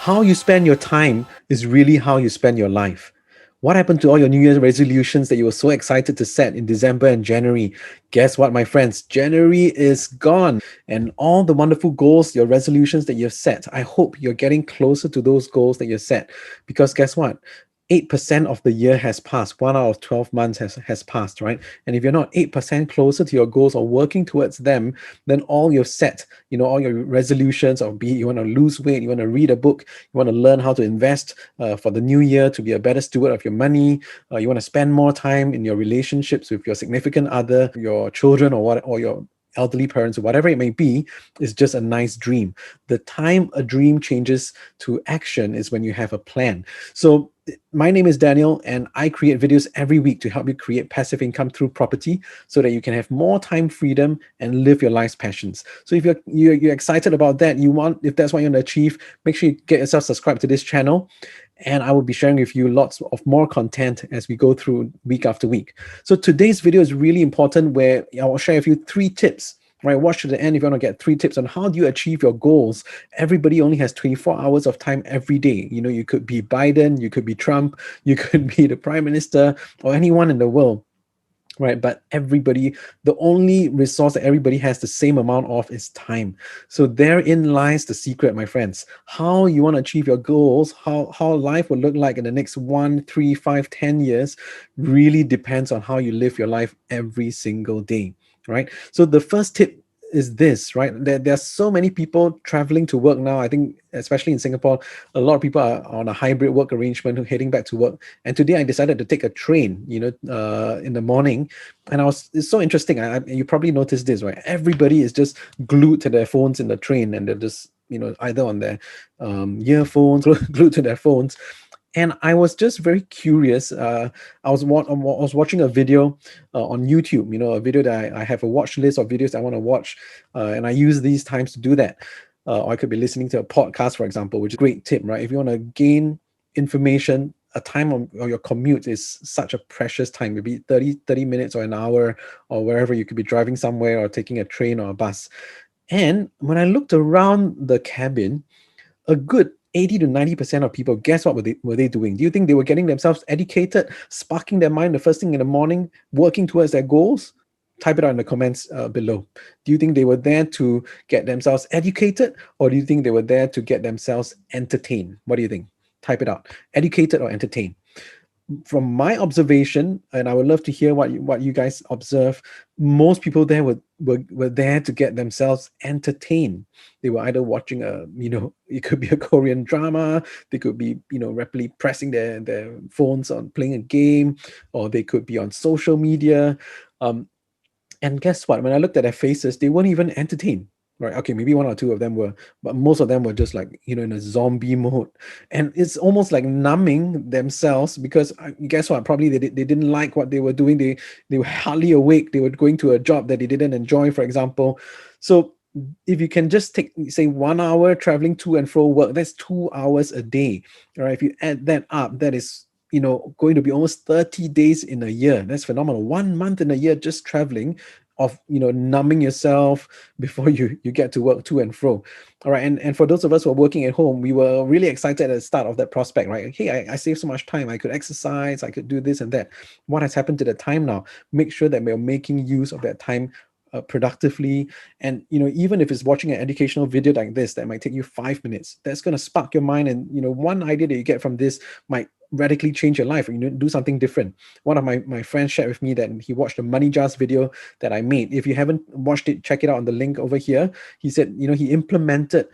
How you spend your time is really how you spend your life. What happened to all your New Year's resolutions that you were so excited to set in December and January? Guess what, my friends? January is gone. And all the wonderful goals, your resolutions that you've set, I hope you're getting closer to those goals that you've set. Because guess what? 8% of the year has passed. 1 out of 12 months has passed, right? And if you're not 8% closer to your goals or working towards them, then all you've set, all your resolutions, or be it you want to lose weight, you want to read a book, you want to learn how to invest for the new year to be a better steward of your money, you want to spend more time in your relationships with your significant other, your children, or your elderly parents, or whatever it may be, is just a nice dream. The time a dream changes to action is when you have a plan. So my name is Daniel, and I create videos every week to help you create passive income through property so that you can have more time freedom and live your life's passions. So if you're excited about that, if that's what you want to achieve, make sure you get yourself subscribed to this channel, and I will be sharing with you lots of more content as we go through week after week. So today's video is really important, where I will share with you 3 tips. Right, watch to the end if you want to get 3 tips on how do you achieve your goals. Everybody only has 24 hours of time every day. You could be Biden, you could be Trump, you could be the Prime Minister, or anyone in the world. Right, but the only resource that everybody has the same amount of is time. So therein lies the secret, my friends. How you want to achieve your goals, how life will look like in the next 1, 3, 5, 10 years, really depends on how you live your life every single day. Right, so the first tip is this, right? There are so many people traveling to work now. I think especially in Singapore, a lot of people are on a hybrid work arrangement, heading back to work. And today I decided to take a train, in the morning. And it's so interesting. You probably noticed this, right? Everybody is just glued to their phones in the train, and they're just, either on their earphones, glued to their phones. And I was just very curious. I was watching a video on YouTube, a video that I have a watch list of videos I want to watch, and I use these times to do that. Or I could be listening to a podcast, for example, which is a great tip, right? If you want to gain information, a time on your commute is such a precious time. Maybe 30 minutes or an hour, or wherever you could be driving somewhere or taking a train or a bus. And when I looked around the cabin, a good 80 to 90% of people, guess what were they doing? Do you think they were getting themselves educated, sparking their mind the first thing in the morning, working towards their goals? Type it out in the comments below. Do you think they were there to get themselves educated, or do you think they were there to get themselves entertained? What do you think? Type it out. Educated or entertained? From my observation, and I would love to hear what you guys observe, most people there were there to get themselves entertained. They were either watching it could be a Korean drama, they could be, rapidly pressing their phones on playing a game, or they could be on social media. And guess what? When I looked at their faces, they weren't even entertained. Right. Okay, maybe 1 or 2 of them were, but most of them were just like, in a zombie mode. And it's almost like numbing themselves, because guess what? Probably they didn't like what they were doing. They were hardly awake. They were going to a job that they didn't enjoy, for example. So if you can just take, say, 1 hour traveling to and fro work, that's 2 hours a day. All right. If you add that up, that is, going to be almost 30 days in a year. That's phenomenal. 1 month in a year just traveling, of numbing yourself before you get to work to and fro. All right, and for those of us who are working at home, we were really excited at the start of that prospect, right? Hey, I saved so much time. I could exercise, I could do this and that. What has happened to the time now? Make sure that we're making use of that time productively. And even if it's watching an educational video like this that might take you 5 minutes, that's going to spark your mind. And one idea that you get from this might radically change your life, or do something different. One of my friends shared with me that he watched the money jars video that I made. If you haven't watched it, check it out on the link over here. He said he implemented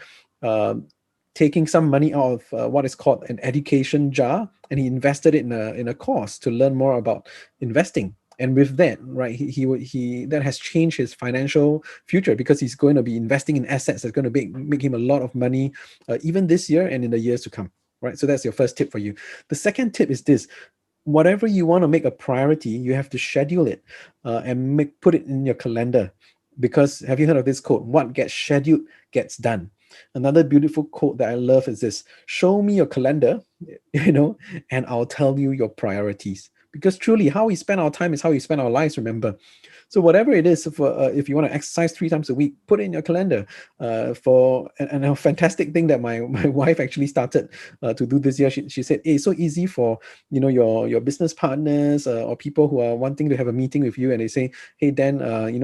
taking some money out of what is called an education jar, and he invested it in a course to learn more about investing. And with that, right, he that has changed his financial future, because he's going to be investing in assets that's going to make him a lot of money, even this year and in the years to come. Right, so that's your first tip for you. The second tip is this: whatever you want to make a priority, you have to schedule it, and put it in your calendar. Because have you heard of this quote? What gets scheduled gets done. Another beautiful quote that I love is this: show me your calendar, and I'll tell you your priorities. because truly how we spend our time is how we spend our lives, remember. So whatever it is, for if you want to exercise 3 times a week, put it in your calendar. And a fantastic thing that my wife actually started to do this year. She said, hey, it's so easy for your business partners or people who are wanting to have a meeting with you, and they say, hey Dan,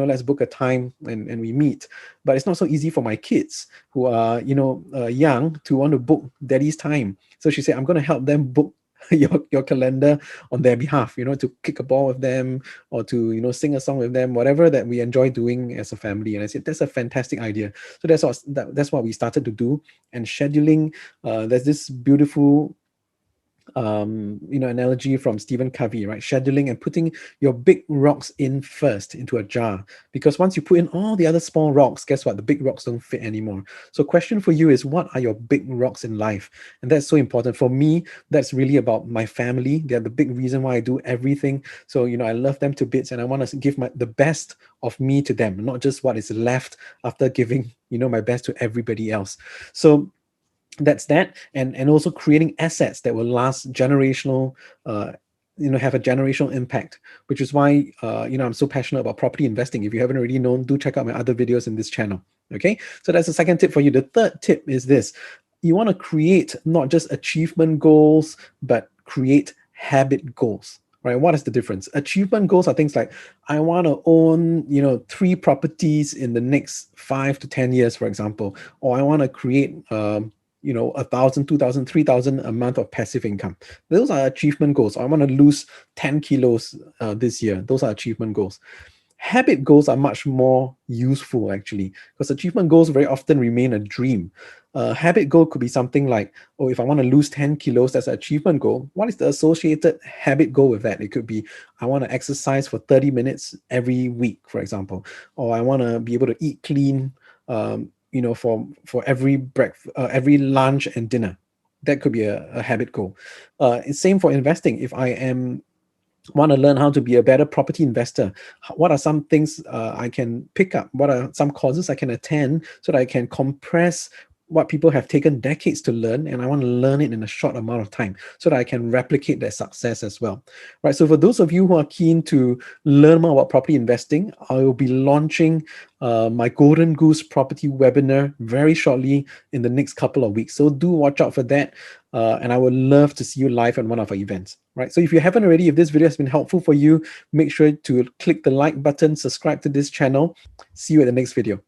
let's book a time and we meet. But it's not so easy for my kids who are young to want to book daddy's time. So she said, I'm going to help them book your calendar on their behalf, to kick a ball with them, or to sing a song with them, whatever that we enjoy doing as a family. And I said, that's a fantastic idea. So that's what we started to do. And scheduling, there's this beautiful analogy from Stephen Covey, right? Scheduling and putting your big rocks in first into a jar, because once you put in all the other small rocks, guess what? The big rocks don't fit anymore. So question for you is, what are your big rocks in life? And that's so important for me. That's really about my family. They're the big reason why I do everything. So I love them to bits, and I want to give the best of me to them, not just what is left after giving my best to everybody else. So that's that. And also creating assets that will last generational, have a generational impact, which is why I'm so passionate about property investing. If you haven't already known, do check out my other videos in this channel. Okay, so that's the second tip for you. The third tip is this: you want to create not just achievement goals, but create habit goals. Right? What is the difference? Achievement goals are things like, I want to own 3 properties in the next 5 to 10 years, for example, or I want to create 1,000, 2,000, 3,000 a month of passive income. Those are achievement goals. I want to lose 10 kilos this year. Those are achievement goals. Habit goals are much more useful, actually, because achievement goals very often remain a dream. Habit goal could be something like, oh, if I want to lose 10 kilos, that's an achievement goal. What is the associated habit goal with that? It could be, I want to exercise for 30 minutes every week, for example, or I want to be able to eat clean, for every breakfast, every lunch and dinner. That could be a habit goal. Same for investing. If I want to learn how to be a better property investor, what are some things I can pick up? What are some courses I can attend so that I can compress what people have taken decades to learn, and I want to learn it in a short amount of time so that I can replicate their success as well. Right. So for those of you who are keen to learn more about property investing, I will be launching my Golden Goose property webinar very shortly in the next couple of weeks. So do watch out for that. And I would love to see you live at one of our events. Right. So if you haven't already, if this video has been helpful for you, make sure to click the like button, subscribe to this channel. See you at the next video.